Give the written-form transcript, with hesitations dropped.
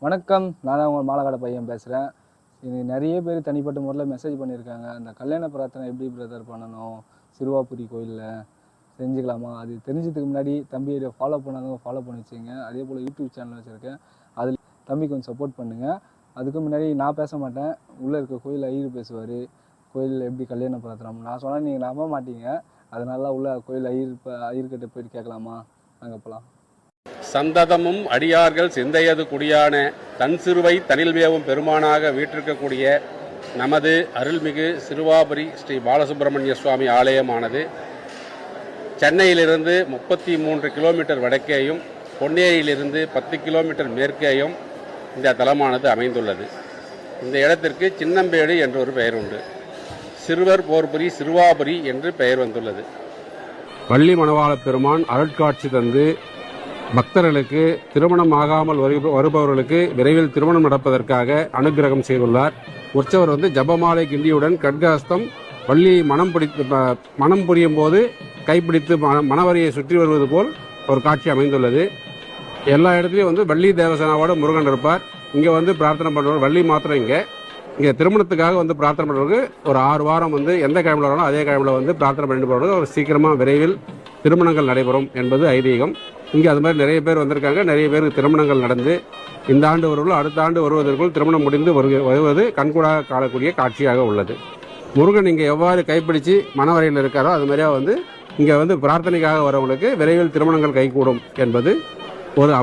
வணக்கம், நான் உங்கள் மாலக்காடு பையன் பேசுகிறேன். இது நிறைய பேர் தனிப்பட்ட முறையில் மெசேஜ் பண்ணியிருக்காங்க. அந்த கல்யாண பிரார்த்தனை எப்படி பிரதர் பண்ணணும், சிறுவாபுரி கோயிலில் செஞ்சுக்கலாமா? அது தெரிஞ்சதுக்கு முன்னாடி தம்பி ஃபாலோ பண்ணாதவங்க ஃபாலோ பண்ணி வச்சுங்க. அதே போல் யூடியூப் சேனல் வச்சுருக்கேன், அதில் தம்பி கொஞ்சம் சப்போர்ட் பண்ணுங்கள். அதுக்கு முன்னாடி நான் பேச மாட்டேன், உள்ளே இருக்க கோயில் ஐயர் பேசுவார். கோயிலில் எப்படி கல்யாண பிரார்த்தனை நான் சொன்னால் நீங்கள் நம்ப மாட்டீங்க. அதனால உள்ள கோயில் ஐயர்கிட்ட போயிட்டு கேட்கலாமா? நாங்கள் போகலாம். சந்ததமும் அடியார்கள் சிந்தையது குடியான தன் சிறுவை தனில்வேவும் பெருமானாக வீற்றிருக்கக்கூடிய நமது அருள்மிகு சிறுவாபுரி ஸ்ரீ பாலசுப்பிரமணிய சுவாமி ஆலயமானது சென்னையிலிருந்து 33 கிலோமீட்டர் வடக்கேயும் பொன்னேரியிலிருந்து 10 கிலோமீட்டர் மேற்கேயும் இந்த தலமானது அமைந்துள்ளது. இந்த இடத்திற்கு சின்னம்பேடு என்ற ஒரு பெயர் உண்டு. சிறுவர் போர்புரி சிறுவாபுரி என்று பெயர் வந்துள்ளது. வள்ளி மணவாள பெருமான் அருட்காட்சி தந்து பக்தர்களுக்கு திருமணம் ஆகாமல் வருபவர்களுக்கு விரைவில் திருமணம் நடப்பதற்காக அனுகிரகம் செய்துள்ளார். உற்சவர் ஜபமாலை கிண்டியுடன் கட்காஸ்தம் வள்ளி மனம் புரியும் போது கைப்பிடித்து மணவரியை சுற்றி வருவது போல் ஒரு காட்சி அமைந்துள்ளது. எல்லா இடத்துலையும் வள்ளி தேவசேனாவோட முருகன் இருப்பார். இங்கே பிரார்த்தனை பண்ணுறவர் வள்ளி மாத்திரம் இங்கே திருமணத்துக்காக பிரார்த்தனை பண்ணுறவருக்கு ஒரு 6 வாரம் எந்த கிழமையில் வரணும் அதே கிழமையில் பிரார்த்தனை பண்ணிட்டு போகிறது ஒரு சீக்கிரமாக விரைவில் திருமணங்கள் நடைபெறும் என்பது ஐதீகம். இங்கே அது மாதிரி நிறைய பேர் வந்திருக்காங்க. நிறைய பேருக்கு திருமணங்கள் நடந்து இந்த ஆண்டு வருவதில் அடுத்த ஆண்டு வருவதற்குள் திருமணம் முடிந்து வருவது கண்கூடாக காணக்கூடிய காட்சியாக உள்ளது. முருகன் இங்கே எவ்வாறு கைப்பிடிச்சு மணவரையில் இருக்காரோ அது மாதிரியா இங்கே பிரார்த்தனைக்காக வரவங்களுக்கு விரைவில் திருமணங்கள் கைகூடும் என்பது ஒரு